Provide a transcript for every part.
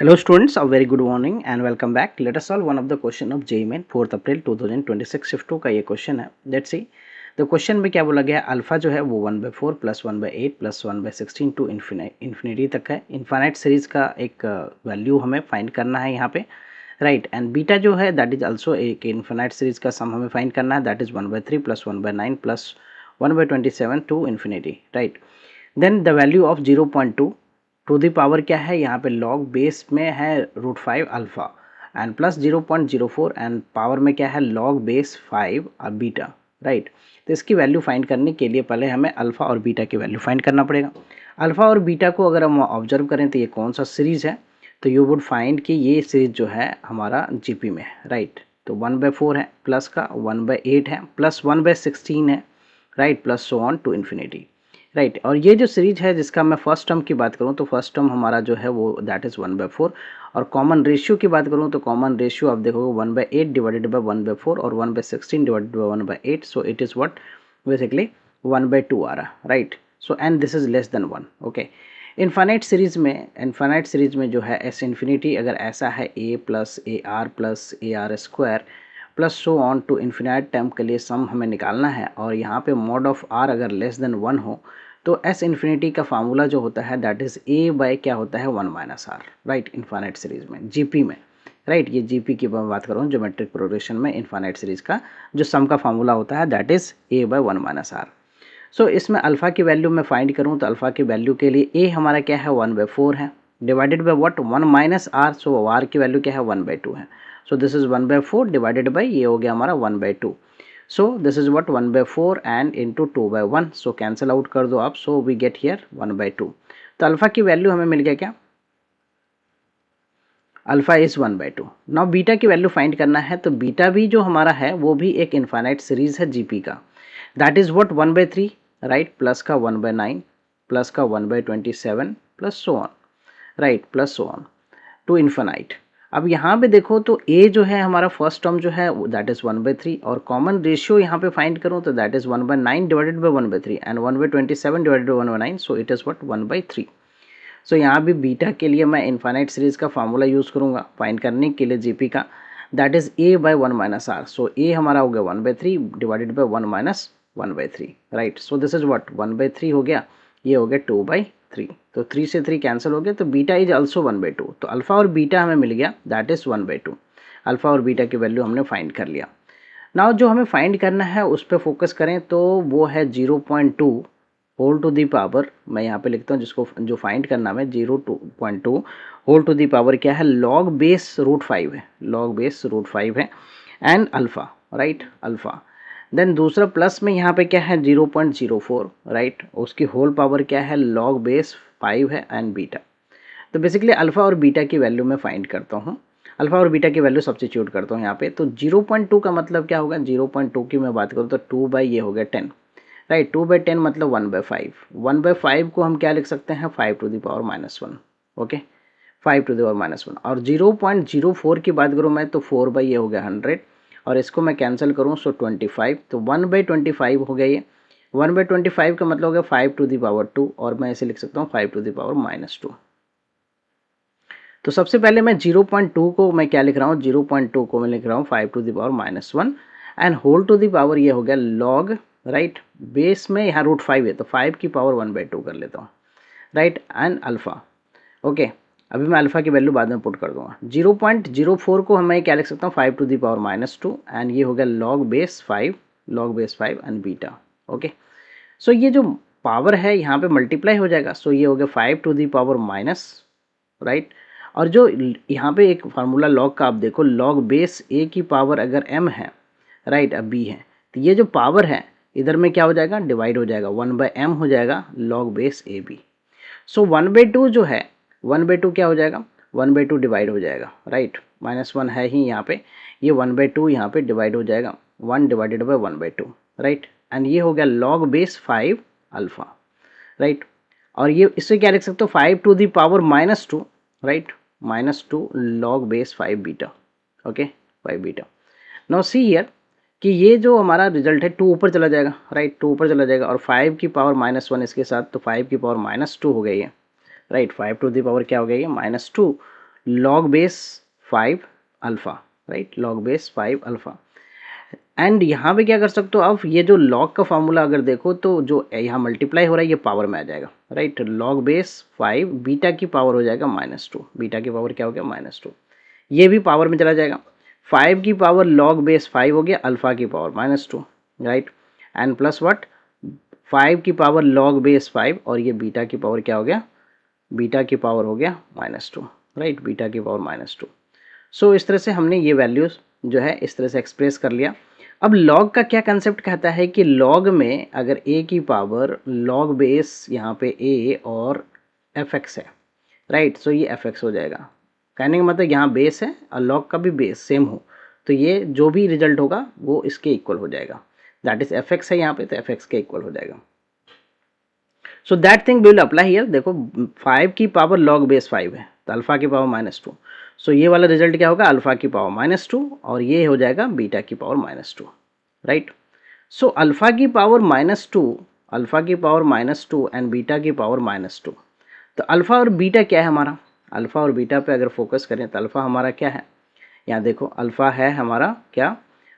Hello students, a very good morning and welcome back. Let us solve one of the question of JEE Main 4th April 2026 shift 2 का ये question है. Let's see the question में क्या बोला गया है. Alpha जो है वो 1/4 प्लस 1/8 प्लस 1/16 टू इन्फिनिटी तक है. इन्फाइनाइट सीरीज का एक वैल्यू हमें फाइंड करना है यहाँ पे, राइट. एंड बीटा जो है दैट इज ऑल्सो एक इन्फाइनाइट सीरीज का सम हमें फाइंड करना है, that is 1/3 plus 1/9 plus 1/27 to infinity, right. Then the value of 0.2 to the power क्या है यहाँ पे लॉग बेस में है √5 alpha and plus 0.04 and power में क्या है लॉग बेस 5 बीटा, राइट. तो इसकी वैल्यू फाइंड करने के लिए पहले हमें अल्फा और बीटा की वैल्यू फाइंड करना पड़ेगा. अल्फा और बीटा को अगर हम ऑब्जर्व करें तो ये कौन सा सीरीज है, तो यू वुड फाइंड कि ये सीरीज जो है हमारा जीपी में है, राइट. तो 1/4 है, प्लस का 1/8 है, प्लस 1/16 है, right, plus so on to infinity, right. और ये जो सीरीज है जिसका मैं फर्स्ट टर्म की बात करूँ तो फर्स्ट टर्म हमारा जो है वो दैट इज़ 1/4. और कॉमन रेशियो की बात करूँ तो कॉमन रेशियो आप देखोगे 1/8 डिवाइडेड बाय 1/4 और 1/16 divided by 1/8. So it is what basically 1/2 आ रहा, right. So and this is less than 1. Okay. Infinite series में जो है एस इन्फिनिटी अगर ऐसा है a plus A R plus A R square plus so on to infinite term के लिए सम हमें निकालना है. और यहाँ पे मॉड ऑफ आर अगर लेस देन 1 हो तो एस इन्फिनिटी का फार्मूला जो होता है दैट इज़ ए बाय क्या होता है 1 minus R, right. Infinite series में जीपी में, राइट. ये जीपी की मैं बात कर रहा हूँ ज्योमेट्रिक प्रोग्रेशन में. इन्फाइनाइट सीरीज का जो सम का फार्मूला होता है that is A by 1 minus R. So इसमें अल्फा की वैल्यू मैं फाइंड करूँ तो अल्फा की वैल्यू के लिए ए हमारा क्या है 1/4 है divided by what 1 minus R. So R की वैल्यू क्या है 1/2 है. So this is 1/4 divided by ये हो गया हमारा 1/2. So this is what 1/4 and into 2/1. So cancel out कर दो आप. So we get here 1/2. तो अल्फा की वैल्यू हमें मिल गया क्या, अल्फा इज 1/2. नाउ बीटा की वैल्यू फाइंड करना है तो बीटा भी जो हमारा है वो भी एक इनफाइनाइट सीरीज है जीपी का, that is what 1/3, right, plus का 1/9 प्लस का 1/27 plus so on, right, plus so on to infinite. अब यहाँ पे देखो तो a जो है हमारा फर्स्ट टर्म जो है दैट इज 1/3 और कॉमन रेशियो यहाँ पे फाइंड करूँ तो that is 1/9 divided by 1/3 and 1/27 divided by 1/9. So it is what 1/3. So यहाँ भी बीटा के लिए मैं इन्फाइनाइट सीरीज का फार्मूला यूज़ करूँगा फाइंड करने के लिए जीपी का, that is a by 1 minus R. So a हमारा हो गया 1/3 divided by 1 minus 1/3, right. So this is what 1/3 हो गया, ये हो गया 2/3. तो 3 से 3 कैंसिल हो गया. तो बीटा इज ऑल्सो 1/2. तो अल्फा और बीटा हमें मिल गया दैट इज 1/2. अल्फा और बीटा की वैल्यू हमने फाइंड कर लिया. नाउ जो हमें फाइंड करना है उस पर फोकस करें तो वो है 0.2 होल टू दी पावर. मैं यहाँ पे लिखता हूँ जिसको जो फाइंड करना है 0.2 होल टू दी पावर क्या है लॉग बेस √5 है, लॉग बेस √5 है and alpha, right, alpha. Then दूसरा प्लस में यहाँ पे क्या है 0.04, राइट, उसकी होल पावर क्या है लॉग बेस 5 है एंड बीटा. तो बेसिकली अल्फा और बीटा की वैल्यू मैं फाइंड करता हूँ, अल्फा और बीटा की वैल्यू सब्स्टिट्यूट करता हूँ यहाँ पे. तो 0.2 का मतलब क्या होगा, 0.2 की मैं बात करूँ तो 2 बाई ये हो गया 10, राइट. 2/10 मतलब 1/5. 1/5 को हम क्या लिख सकते हैं 5 to the power -1, okay, 5 to the power -1. और 0.04 की बात करूँ मैं तो 4 बाई ये हो गया 100 और इसको मैं कैंसिल करूँ सो 25. तो 1/25 हो गया ये. 1/25 का मतलब हो गया 5 टू द पावर 2 और मैं इसे लिख सकता हूँ 5 टू द पावर -2. तो सबसे पहले मैं 0.2 को मैं क्या लिख रहा हूँ, 0.2 को मैं लिख रहा हूँ 5 to the power -1 and whole to the power ये हो गया लॉग, राइट, बेस में यहाँ √5 है तो 5 की पावर 1/2 कर लेता हूँ, राइट, एंड अल्फा. ओके. अभी मैं अल्फा की वैल्यू बाद में पुट कर दूंगा. 0.04 को मैं क्या लिख सकता हूँ 5 टू द पावर -2 एंड ये हो गया log base 5, log base 5 and beta. Okay. So ये जो पावर है यहाँ पे मल्टीप्लाई हो जाएगा. सो ये हो गया 5 to the power minus, right. और जो यहाँ पे एक फार्मूला लॉग का आप देखो लॉग बेस a की पावर अगर m है, राइट, अब b है तो ये जो पावर है इधर में क्या हो जाएगा डिवाइड हो जाएगा 1/m हो जाएगा लॉग बेस ab. सो 1/2 जो है 1/2 क्या हो जाएगा 1/2 डिवाइड हो जाएगा, राइट, -1 है ही यहाँ पे, ये 1/2 यहाँ पे डिवाइड हो जाएगा 1 डिवाइडेड बाय 1/2, राइट. एंड ये हो गया लॉग बेस 5 अल्फा, राइट. और ये इससे क्या लिख सकते हो 5 to the power -2, right, -2 log base 5 beta, okay, 5 beta. Now see here कि ये जो हमारा रिजल्ट है 2 ऊपर चला जाएगा, राइट, 2 ऊपर चला जाएगा और 5 की पावर -1 इसके साथ तो 5 की पावर -2 हो गई है, राइट. 5 टू द पावर क्या हो गई है -2 log base 5 alpha, right, log base 5 alpha. And यहाँ पे क्या कर सकते हो, अब ये जो log का फॉर्मूला अगर देखो तो जो यहाँ मल्टीप्लाई हो रहा है ये पावर में आ जाएगा, राइट, log base 5 बीटा की पावर हो जाएगा -2, बीटा की पावर क्या हो गया -2, ये भी पावर में चला जाएगा, 5 की पावर log base 5 हो गया अल्फ़ा की power -2, right, and plus what 5 की पावर log base 5 और ये बीटा की पावर क्या हो गया, बीटा की पावर हो गया -2, राइट, बीटा की पावर -2। सो इस तरह से हमने ये वैल्यूज जो है इस तरह से एक्सप्रेस कर लिया। अब log का क्या कंसेप्ट कहता है कि log में अगर a की पावर log बेस यहाँ पे a और fx है, राइट, सो ये fx हो जाएगा। कहने का मतलब यहाँ बेस है और log का भी बेस सेम हो तो ये जो भी रिजल्ट होगा वो इसके इक्वल हो जाएगा, दैट इज fx है यहाँ पे तो fx के इक्वल हो जाएगा। So that thing will apply here. देखो 5 की पावर log बेस 5 है तो अल्फा की पावर -2, सो ये वाला रिजल्ट क्या होगा, अल्फा की पावर -2 और ये हो जाएगा बीटा की पावर -2, राइट। सो अल्फा की पावर -2, अल्फा की पावर -2 एंड बीटा की पावर -2। तो अल्फा और बीटा क्या है हमारा, अल्फा और बीटा पे अगर फोकस करें तो अल्फा हमारा क्या है, यहाँ देखो अल्फा है हमारा क्या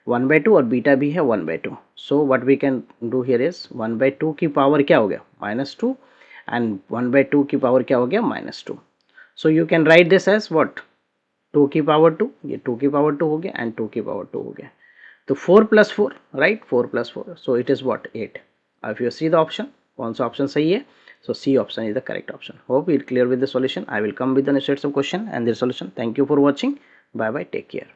1/2 और बीटा भी है 1/2। So what we can do here is 1/2 की पावर क्या हो गया -2 एंड 1/2 की पावर क्या हो गया -2। So you can write this as what 2 की पावर 2, ये 2 की पावर 2 हो गया एंड 2 की पावर 2 हो गया, तो 4 + 4, right, 4 + 4, so it is what 8। If you see the option, कौन सा ऑप्शन सही है, so C option is the correct option. Hope you're clear with the solution. I will come with the next sets of question and their solution. Thank you for watching. Bye bye, take care.